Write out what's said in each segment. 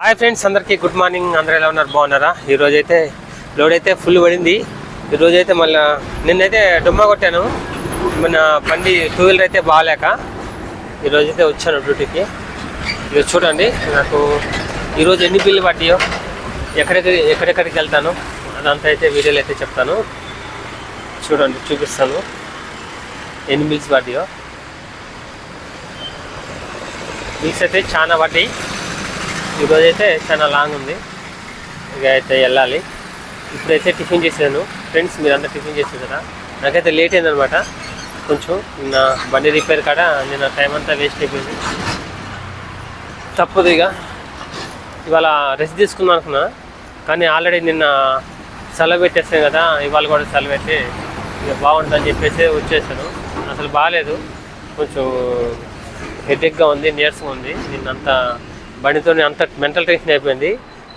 Hi friends, అందరికీ good morning. అందరూ ఎలా ఉన్నారు? బాగున్నారా? ఈరోజు అయితే లోడ్ అయితే ఫుల్ పడింది. ఈరోజు అయితే మళ్ళీ నిన్నైతే డుమ్మా కొట్టాను. మన బండి 2 వీలర్ అయితే బాగాలేక ఈరోజు అయితే వచ్చాను డ్యూటీకి. ఇది చూడండి, నాకు ఈరోజు ఎన్ని బిల్లు పడ్డాయో, ఎక్కడెక్కడికి వెళ్తాను అదంతా అయితే వీడియోలో అయితే చెప్తాను. చూడండి, చూపిస్తాను ఎన్ని బిల్స్ పడ్డాయో. బిల్స్ అయితే చాలా పడ్డాయి. ఈరోజు అయితే చాలా లాంగ్ ఉంది, ఇక అయితే వెళ్ళాలి. ఇప్పుడైతే టిఫిన్ చేశాను ఫ్రెండ్స్. మీరంతా టిఫిన్ చేశారు కదా. నాకైతే లేట్ అయిందనమాట కొంచెం. నిన్న బండి రిపేర్ కాడ నిన్న టైం అంతా వేస్ట్ అయిపోయింది. తప్పదు, ఇవాళ రెస్ట్ తీసుకుందాం అనుకున్నా, కానీ ఆల్రెడీ నిన్న సెలవు పెట్టేస్తాను కదా. ఇవాళ కూడా సెలవు పెట్టి ఇక బాగుంటుందని చెప్పేసి వచ్చేసాను. అసలు బాగాలేదు, కొంచెం హెడేక్గా ఉంది, నీరసంగా ఉంది. నిన్నంతా బండితో అంత మెంటల్ టెన్షన్ అయిపోయింది.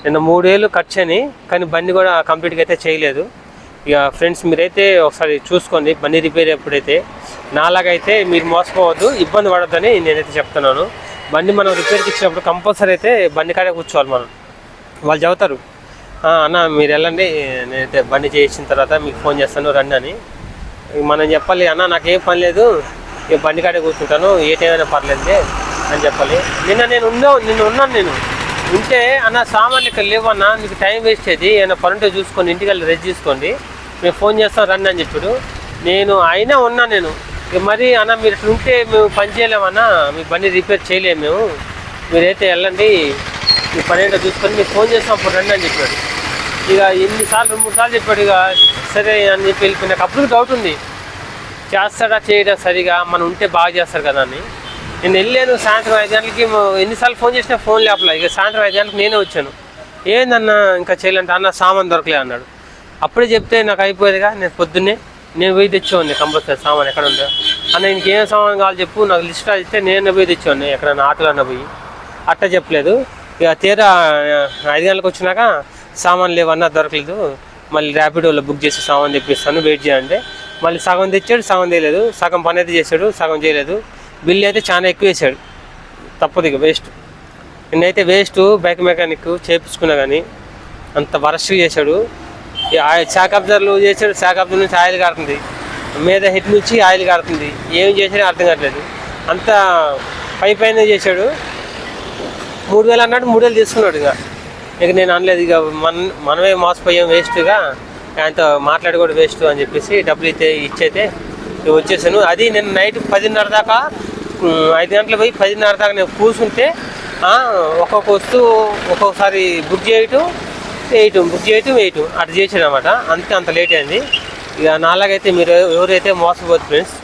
నిన్న 3 వేలు ఖర్చు అని, కానీ బండి కూడా కంప్లీట్గా అయితే చేయలేదు. ఇక ఫ్రెండ్స్, మీరైతే ఒకసారి చూసుకోండి బండి రిపేర్ ఎప్పుడైతే. నాలాగైతే మీరు మోసపోవద్దు, ఇబ్బంది పడొద్దని నేనైతే చెప్తున్నాను. బండి మనం రిపేర్కి ఇచ్చినప్పుడు కంపల్సరీ అయితే బండి కాడే కూర్చోవాలి మనం. వాళ్ళు చెబుతారు, అన్న మీరు వెళ్ళండి, నేనైతే బండి చేసిన తర్వాత మీకు ఫోన్ చేస్తాను రండి అని. మనం చెప్పాలి, అన్న నాకేం పని లేదు, ఇక బండి కాడే కూర్చుంటాను, ఏ టైం అయినా పర్లేదు అని చెప్పాలి. నిన్న ఉన్నాను. నేను ఉంటే అన్న సామాన్లు ఇక్కడ లేవన్నా, నీకు టైం వేస్ట్ అయ్యేది, ఏమైనా పనుంటే చూసుకోండి, ఇంటికి వెళ్ళి రెస్ట్ తీసుకోండి, మేము ఫోన్ చేస్తాం రండి అని చెప్పాడు. నేను అయినా ఉన్నాను నేను. ఇక మరి అన్న మీరు ఇట్లా ఉంటే మేము పని చేయలేమన్నా, మీ బండి రిపేర్ చేయలేము మేము, మీరైతే వెళ్ళండి, మీ పని ఏంటో చూసుకొని మీకు ఫోన్ చేస్తాం అప్పుడు రండి అని చెప్పాడు. ఇక 2 సార్లు చెప్పాడు. ఇక సరే అని చెప్పి వెళ్ళిపోయి. నాకు అప్పుడు డౌట్ ఉంది, చేస్తాడా చేయడా సరిగా, మనం ఉంటే బాగా చేస్తారు కదా అని. నేను వెళ్ళాను సాయంత్రం 5 గంటలకి. ఎన్నిసార్లు ఫోన్ చేసినా ఫోన్ లేపలా. ఇక సాయంత్రం 5 గంటలకు నేనే వచ్చాను. ఏందన్నా ఇంకా చేయలేంట, అన్న సామాన్ దొరకలే అన్నాడు. అప్పుడే చెప్తే నాకు అయిపోయేదిగా. నేను పొద్దున్నే పోయి తెచ్చేవాడిని కంపల్సరీ సామాన్. ఎక్కడ ఉందో అన్న ఇంకేం సామాన్ కావాలి చెప్పు, నాకు లిస్ట్ ఇస్తే నేను పోయి తెచ్చేవాడిని, ఎక్కడన్నా ఆటోలో అన్న పోయి. అట్ట చెప్పలేదు. ఇక తీరా 5 గంటలకు వచ్చినాక సామాన్ లేవన్నా దొరకలేదు, మళ్ళీ ర్యాపిడోలో బుక్ చేసి సామాన్ తెప్పిస్తాను వెయిట్ చేయండి. మళ్ళీ సగం తెచ్చాడు, సగం చేయలేదు. సగం పని అయితే చేశాడు, సగం చేయలేదు. బిల్లు అయితే చాలా ఎక్కువ వేసాడు. తప్పదు, ఇక వేస్ట్. నిన్నైతే వేస్ట్. బైక్ మెకానిక్ చేయించుకున్నా కానీ అంత వరస్ట్గా చేశాడు. షాక్ అబ్జర్వ్లు చేశాడు, షాక్ అబ్జర్వ్ నుంచి ఆయిల్ కారుతుంది, మీద హెడ్ నుంచి ఆయిల్ కారుతుంది. ఏం చేసాడో అర్థం కావట్లేదు. అంత పైన చేశాడు. 3 వేలు అన్నాడు, 3 వేలు తీసుకున్నాడు. ఇక నేను అనలేదు, ఇక మనమే మోసపోయాం, వేస్ట్గా ఆయనతో మాట్లాడి కూడా వేస్ట్ అని చెప్పేసి డబ్బులు ఇచ్చైతే వచ్చేసాను. అది నేను నైట్ 10:30 దాకా, 5 గంటలు పోయి 10:30 దాకా నేను కూర్చుంటే ఒక్కొక్క వస్తువు ఒక్కొక్కసారి బుక్ చేయటం వేయటం అటు చేసాడు అనమాట. అందుకే అంత లేట్ అయింది. ఇక నాలాగైతే మీరు ఎవరైతే మోసపోదు ఫ్రెండ్స్,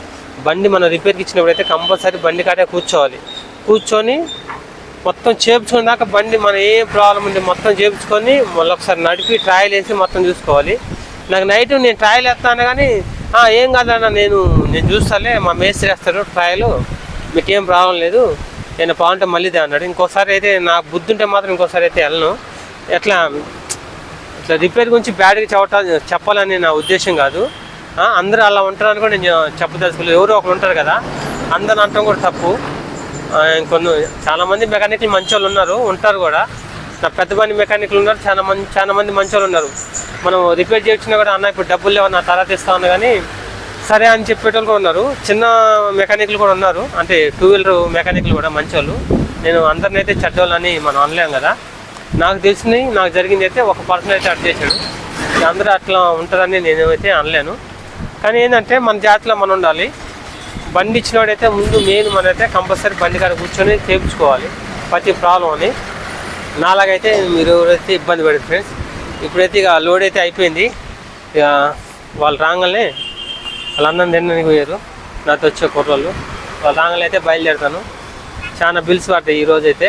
బండి మనం రిపేర్కి ఇచ్చినప్పుడు అయితే కంపల్సరీ బండి కాడే కూర్చొని మొత్తం చేయించుకునే దాకా బండి మన ఏ ప్రాబ్లం ఉంటే మొత్తం చేయించుకొని మళ్ళీ ఒకసారి నడిపి ట్రయల్ వేసి మొత్తం చూసుకోవాలి. నాకు నైట్ నేను ట్రయల్ వేస్తాను కానీ ఏం కాదన్నా, నేను చూస్తాలే, మా మేస్త్రి వేస్తాడు ట్రయల్, మీకేం ప్రాబ్లం లేదు, నేను బాగుంటే మళ్ళీదే అన్నాడు. ఇంకోసారి అయితే నాకు బుద్ధి ఉంటే మాత్రం ఇంకోసారి అయితే వెళ్ళను. ఇట్లా రిపేర్ గురించి బ్యాడ్గా చెప్పాలని నా ఉద్దేశం కాదు. అందరూ అలా ఉంటారని కూడా నేను చెప్పదలుచుకోలేదు. ఎవరో ఒకరు ఉంటారు కదా, అందరిని అనటం కూడా తప్పు. చాలామంది మెకానిక్లు మంచి వాళ్ళు ఉంటారు కూడా. నా పెద్ద బండి మెకానిక్లు ఉన్నారు, చాలా మంది మంచి వాళ్ళు ఉన్నారు. మనం రిపేర్ చేయించినా కూడా అన్న ఇప్పుడు డబ్బులు లేవన్నా తర్వాత ఇస్తా ఉన్నా కానీ సరే అని చెప్పేటోళ్ళు కూడా ఉన్నారు. చిన్న మెకానిక్లు కూడా ఉన్నారు, అంటే 2 వీలర్ మెకానిక్లు కూడా మంచి వాళ్ళు. నేను అందరిని అయితే చెడ్డోళ్ళని మనం అనలేం కదా. నాకు తెలిసింది, నాకు జరిగింది అయితే ఒక పర్సన్ అయితే అటు చేశాడు. అందరూ అట్లా ఉంటారని నేనైతే అనలేను. కానీ ఏంటంటే మన జాతిలో మనం ఉండాలి. బండి ఇచ్చినవాడైతే ముందు మెయిన్ మనైతే కంపల్సరీ బండి కాడ కూర్చొని చేయించుకోవాలి ప్రతి ప్రాబ్లం అని. నాలాగైతే మీరు ఎవరైతే ఇబ్బంది పడదు ఫ్రెండ్స్. ఇప్పుడైతే ఇక లోడ్ అయితే అయిపోయింది. ఇక వాళ్ళు రాగానే వాళ్ళు అన్నం తినడానికి పోయారు, నాతో వచ్చే కుర్రోళ్ళు. వాళ్ళు రాగానే అయితే బయలుదేరుతాను. చాలా బిల్స్ పడ్డాయి ఈరోజు అయితే.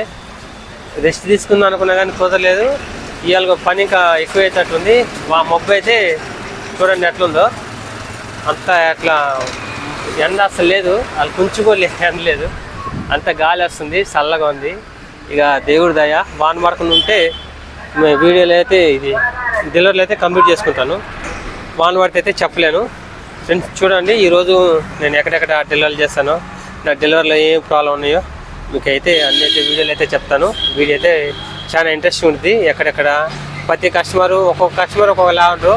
రెస్ట్ తీసుకుందాం అనుకున్నా కానీ కుదరలేదు. ఇవాళ పని ఇంకా ఎక్కువైనట్టుంది. మా మొబ్బు అయితే చూడండి ఎట్లుందో, అంతా ఎట్లా ఎండ అసలు లేదు, వాళ్ళు కొంచెం కూడా ఎండ లేదు, అంత గాలి వస్తుంది, చల్లగా ఉంది. ఇక దేవుడి దయ వాన పడకుండా ఉంటే వీడియోలో అయితే ఇది డెలివరీలు అయితే కంప్లీట్ చేసుకుంటాను. వాన పడితే అయితే చెప్పలేను ఫ్రెండ్స్. చూడండి ఈరోజు నేను ఎక్కడెక్కడ డెలివరీ చేస్తానో, నా డెలివరీలో ఏం ప్రాబ్లం ఉన్నాయో మీకైతే అన్ని అయితే వీడియోలు అయితే చెప్తాను. వీడియో అయితే చాలా ఇంట్రెస్ట్ ఉంటుంది. ఎక్కడెక్కడ ప్రతి కస్టమరు ఒక్కొక్క కస్టమర్ ఒక్కొక్కలా ఉంటారు.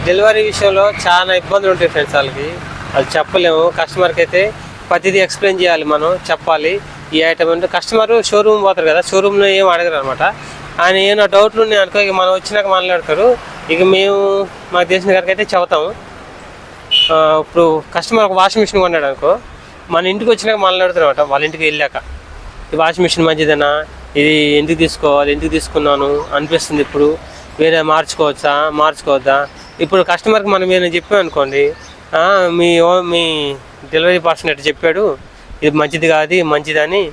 డెలివరీ విషయంలో చాలా ఇబ్బందులు ఉంటాయి ఫ్రెండ్స్. వాళ్ళకి అది చెప్పలేము. కస్టమర్కి అయితే ప్రతిదీ ఎక్స్ప్లెయిన్ చేయాలి, మనం చెప్పాలి. ఈ ఐటమ్ అంటే కస్టమర్ షోరూమ్ పోతారు కదా, షోరూంలో ఏం అడగరు అనమాట. ఆయన ఏమైనా డౌట్లు ఉన్నాయి అనుకో, ఇక మనం వచ్చినాక మాట్లాడతారు. ఇక మేము మాకు తెలిసిన గారికి అయితే చెబుతాము. ఇప్పుడు కస్టమర్ ఒక వాషింగ్ మిషన్ కొన్నాడు అనుకో, మన ఇంటికి వచ్చినాక మాట్లాడుతారు అనమాట. వాళ్ళ ఇంటికి వెళ్ళాక ఈ వాషింగ్ మిషన్ మంచిదేనా, ఇది ఎందుకు తీసుకోవాలి, ఎందుకు తీసుకున్నాను అనిపిస్తుంది, ఇప్పుడు వేరే మార్చుకోవద్దా. ఇప్పుడు కస్టమర్కి మనం ఏమైనా చెప్పామనుకోండి, మీ డెలివరీ పర్సన్ ఎట్లా చెప్పాడు, ఇది మంచిది కాదు మంచిదని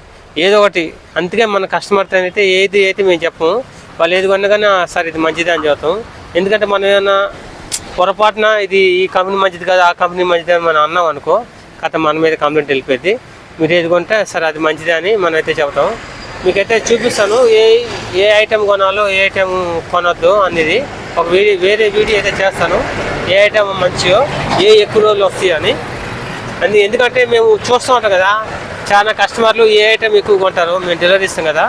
ఏదో ఒకటి. అందుకే మన కస్టమర్తో అయితే ఏది అయితే మేము చెప్పము. వాళ్ళు ఏది కొన్నా కానీ సార్ ఇది మంచిదే అని చెప్తాం. ఎందుకంటే మనం ఏమైనా పొరపాటున ఇది ఈ కంపెనీ మంచిది కాదు, ఆ కంపెనీ మంచిది అని మనం అన్నాం అనుకో, కథ మన మీద కంప్లైంట్ వెళ్ళిపోయింది. మీరు ఏది కొంటే సార్ అది మంచిదే అని మనం అయితే చెబుతాం. మీకైతే చూపిస్తాను ఏ ఐటెం కొనాలో, ఏ ఐటెం కొనొద్దు అనేది ఒక వేరే వీడియో అయితే చేస్తాను. ఏ ఐటెం మంచియో, ఎక్కువ రోజులు వస్తాయి అని. ఎందుకంటే మేము చూస్తూ ఉంటాం కదా, చాలా కస్టమర్లు ఏ ఐటెం ఎక్కువ కొంటారు. మేము డెలివరీ ఇస్తాం కదా,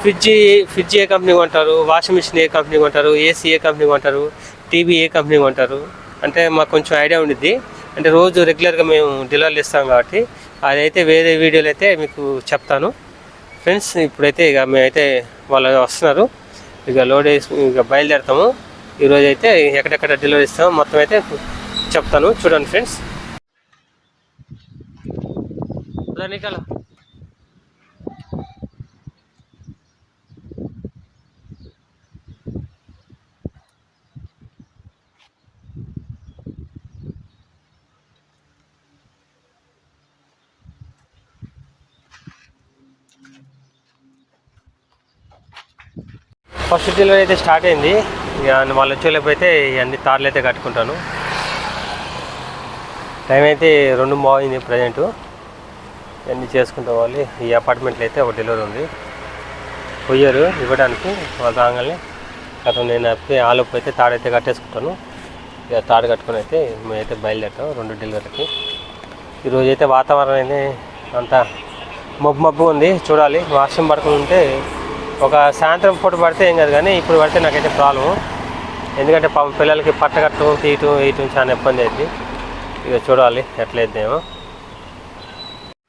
ఫ్రిడ్జ్ ఏ కంపెనీ కొంటారు, వాషింగ్ మిషన్ ఏ కంపెనీ కొంటారు, ఏసీ ఏ కంపెనీ కొంటారు, టీవీ ఏ కంపెనీ కొంటారు అంటే మాకు కొంచెం ఐడియా ఉండిద్ది. అంటే రోజు రెగ్యులర్గా మేము డెలివరీలు ఇస్తాం కాబట్టి అదైతే వేరే వీడియోలు అయితే మీకు చెప్తాను ఫ్రెండ్స్. ఇప్పుడైతే ఇక మేమైతే వాళ్ళు వస్తున్నారు, ఇక లోడ్ వేసి ఇక బయలుదేరుతాము. ఈరోజు అయితే ఎక్కడెక్కడ డెలివరీ ఇస్తామో మొత్తం అయితే చెప్తాను, చూడండి ఫ్రెండ్స్. నికల ఫస్ట్ డెలివరీ అయితే స్టార్ట్ అయింది. ఇక వాళ్ళు వచ్చేలేకపోతే అన్ని తార్లు అయితే కట్టుకుంటాను. టైం అయితే 2:30 ప్రజెంటు. ఇవన్నీ చేసుకుంటూ పోవాలి. ఈ అపార్ట్మెంట్లో అయితే ఒక డెలివరీ ఉంది, పోయారు ఇవ్వడానికి. వాళ్ళు రాగానే అతను నేను ఆలోపు అయితే తాడైతే కట్టేసుకుంటాను. ఇక తాడు కట్టుకొని అయితే మేమైతే బయలుదేరుతాం 2 డెలివరీకి. ఈరోజు అయితే వాతావరణం అయితే అంతా మబ్బు ఉంది, చూడాలి. వర్షం పడుకుని ఉంటే ఒక సాయంత్రం పూట పడితే ఏం కాదు, కానీ ఇప్పుడు పడితే నాకైతే ప్రాబ్లము. ఎందుకంటే పిల్లలకి పట్టకట్టడం తీయటం చాలా ఇబ్బంది అయింది. ఇక చూడాలి ఎట్లయితేమో.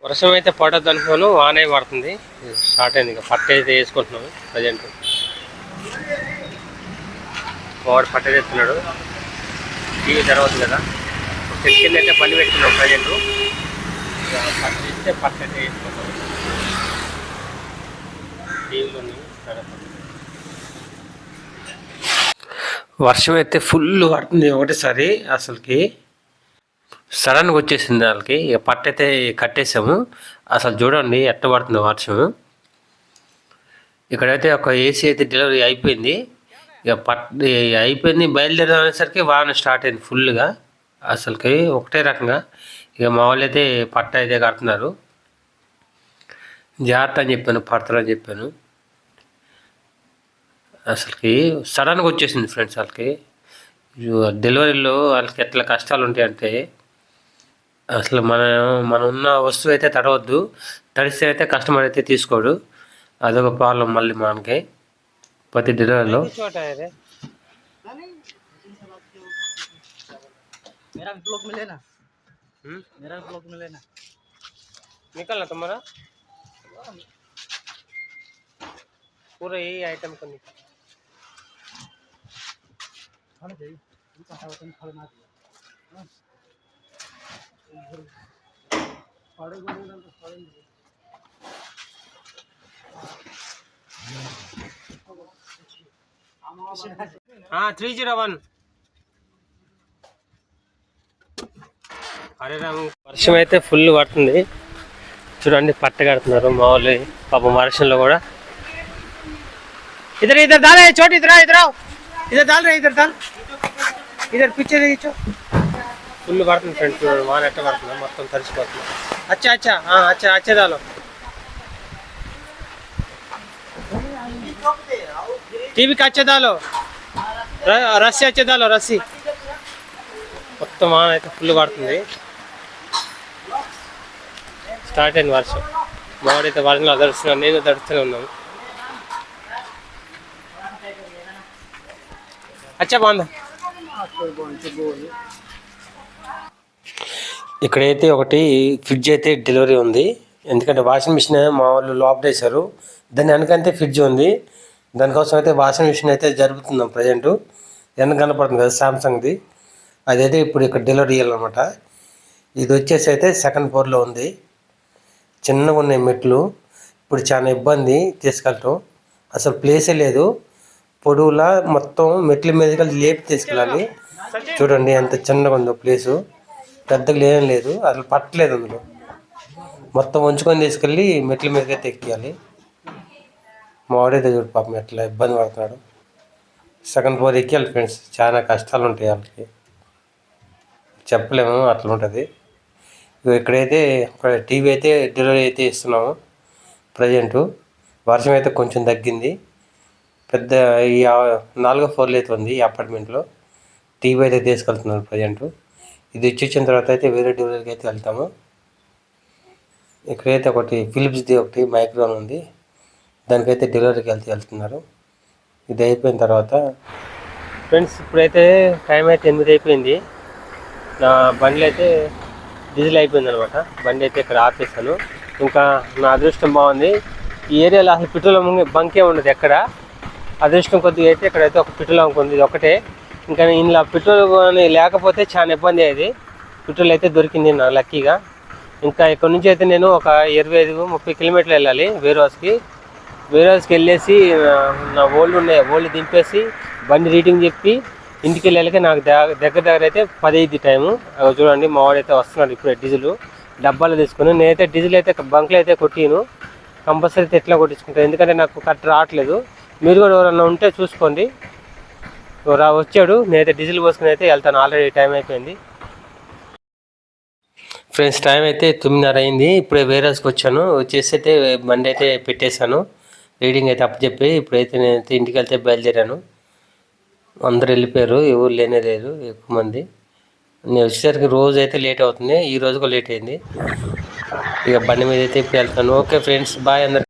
వర్షం అయితే పడద్దు అనుకోను, వానే పడుతుంది. స్టార్ట్ అయింది. ఇక పట్ట అయితే వేసుకుంటున్నాము ప్రజెంట్. వాడు పట్ట తెస్తున్నాడు, టీవీ జరగదు కదా. చెట్టు కింద అయితే బండి పెట్టుకున్నాం ప్రజెంట్. పట్ట ఇస్తే పట్ట అయితే వేసుకుంటాం. టీవీలో వర్షం అయితే ఫుల్ పడుతుంది ఒకటేసారి. అసలుకి సడన్గా వచ్చేసింది వాళ్ళకి. ఇక పట్ట అయితే కట్టేసాము. అసలు చూడండి ఎట్ట పడుతుంది వర్షం. ఇక్కడైతే ఒక ఏసీ అయితే డెలివరీ అయిపోయింది. ఇక అయిపోయింది, బయలుదేరేసరికి వాన స్టార్ట్ అయింది ఫుల్గా. అసలుకి ఒకటే రకంగా. ఇక మా వాళ్ళు అయితే పట్ట అయితే కడుతున్నారు. జాగ్రత్త అని చెప్పాను, పడతారని చెప్పాను. అసలుకి సడన్గా వచ్చేసింది ఫ్రెండ్స్. వాళ్ళకి డెలివరీలో వాళ్ళకి ఎట్లా కష్టాలు ఉంటాయంటే, అసలు మనం ఉన్న వస్తువు అయితే తడవద్దు, తడిస్తే అయితే కస్టమర్ అయితే తీసుకోడు. అదొక ప్రాబ్లం మళ్ళీ మనకి ప్రతి డెలివరీలో. निकलना तुम्हारा पूरा यही आइटम को निकल हाँ 301 అరే రాము వర్షం అయితే ఫుల్ పడుతుంది చూడండి పట్ట కడుతున్నారు మా వాళ్ళు పాపం వర్షంలో కూడా इधर इधर डाल है छोटी इधर इधर आओ इधर डाल रहे इधर डाल इधर पीछे देखो फुल पड़ता फ्रेंड्स वान एट पड़ता మొత్తం తడిసిపోతుంది अच्छा अच्छा हाँ अच्छा अच्छा डालो टीवी का अच्छा डालो रस्सी अच्छा डालो रस्सी మొత్తం వాన అయితే ఫుల్ పడుతుంది స్టార్ట్ అయిన వర్షం మావాడైతే వర్షంలో తడుస్తున్నాను నేను తడుస్తూనే ఉన్నాను అచ్చా బాగుందా. ఇక్కడైతే ఒకటి ఫ్రిడ్జ్ అయితే డెలివరీ ఉంది. ఎందుకంటే వాషింగ్ మిషన్ మా వాళ్ళు లోపల వేశారు, దాన్ని వెనకంటే ఫ్రిడ్జ్ ఉంది. దానికోసం అయితే వాషింగ్ మిషన్ అయితే జరుపుతున్నాం ప్రజెంటు. వెనక కనపడుతుంది కదా సామ్సంగ్ది, అదైతే ఇప్పుడు ఇక్కడ డెలివరీ ఇవ్వాలన్నమాట. ఇది వచ్చేసి అయితే సెకండ్ ఫ్లోర్లో ఉంది. చిన్నగా ఉన్నాయి మెట్లు. ఇప్పుడు చాలా ఇబ్బంది తీసుకెళ్ళటం, అసలు ప్లేసే లేదు. పొడవులా మొత్తం మెట్ల మీదకి లేపి తీసుకెళ్ళాలి. చూడండి ఎంత చిన్నగా ఉందో ప్లేసు, పెద్దగా లేనే లేదు, అసలు పట్టలేదు అందులో. మొత్తం ఉంచుకొని తీసుకెళ్ళి మెట్ల మీదకైతే ఎక్కియాలి. మా వాడైతే చూడు పాపం ఎట్లా ఇబ్బంది పడుతున్నాడు. సెకండ్ ఫ్లోర్ ఎక్కియాలి ఫ్రెండ్స్, చాలా కష్టాలు ఉంటాయి వాళ్ళకి, చెప్పలేము అట్లా ఉంటుంది. ఇక్కడైతే ఒక టీవీ అయితే డెలివరీ అయితే ఇస్తున్నాము ప్రజెంటు. వర్షం అయితే కొంచెం తగ్గింది. పెద్ద ఈ 4వ ఫ్లోర్లో అయితే ఉంది ఈ అపార్ట్మెంట్లో. టీవీ అయితే తీసుకెళ్తున్నాను ప్రజెంటు. ఇది ఇచ్చిన తర్వాత అయితే వేరే డెలివరీకి అయితే వెళ్తాము. ఇక్కడైతే ఒకటి ఫిలిప్స్ది ఒకటి మైక్రోన్ ఉంది, దానికైతే డెలివరీకి వెళ్తున్నారు. ఇది అయిపోయిన తర్వాత ఫ్రెండ్స్ ఇప్పుడైతే టైం అయితే 8 అయిపోయింది. నా బండి అయితే డీజిల్ అయిపోయింది అనమాట. బండి అయితే ఇక్కడ ఆపేసాను. ఇంకా నా అదృష్టం బాగుంది, ఈ ఏరియాలో అసలు పెట్రోల్ బంకే ఉండదు ఎక్కడ. అదృష్టం కొద్దిగా అయితే ఇక్కడైతే ఒక పెట్రోల్ బంక్ ఉంది, ఇది ఒకటే. ఇంకా ఇందులో పెట్రోల్ కానీ లేకపోతే చాలా ఇబ్బంది అయ్యేది. పెట్రోల్ అయితే దొరికింది నా లక్కీగా. ఇంకా ఇక్కడ నుంచి అయితే నేను ఒక 25-30 కిలోమీటర్లు వెళ్ళాలి వేరే హౌస్కి వెళ్ళేసి నా ఓల్డ్ దింపేసి బండి రీడింగ్ చెప్పి ఇంటికి వెళ్ళాక నాకు దగ్గర అయితే 10 అయింది టైము. చూడండి మా వాడైతే వస్తున్నాడు ఇప్పుడే డీజిల్ డబ్బాలు తీసుకుని. నేనైతే డీజిల్ అయితే బంక్లో అయితే కొట్టిను, కంపల్సరీ అయితే ఎట్లా కొట్టించుకుంటాను, ఎందుకంటే నాకు కరెక్ట్ రావట్లేదు. మీరు కూడా ఎవరన్నా ఉంటే చూసుకోండి. వచ్చాడు, నేనైతే డీజిల్ పోసుకుని అయితే వెళ్తాను. ఆల్రెడీ టైం అయిపోయింది ఫ్రెండ్స్. టైం అయితే 9:30 అయింది. ఇప్పుడే వేరే హౌస్కి వచ్చాను. వచ్చేసి అయితే బండి అయితే పెట్టేశాను, రీడింగ్ అయితే అప్పచెప్పి ఇప్పుడైతే నేనైతే ఇంటికి వెళ్తే బయలుదేరాను. అందరు వెళ్ళిపోయారు, ఎవరు లేనే లేరు ఎక్కువ మంది. నేను వచ్చేసరికి రోజు అయితే లేట్ అవుతుంది, ఈ రోజు కూడా లేట్ అయింది. ఇక బండి మీద అయితే ఇప్పుడు వెళ్తాను. ఓకే ఫ్రెండ్స్, బాయ్ అందరు.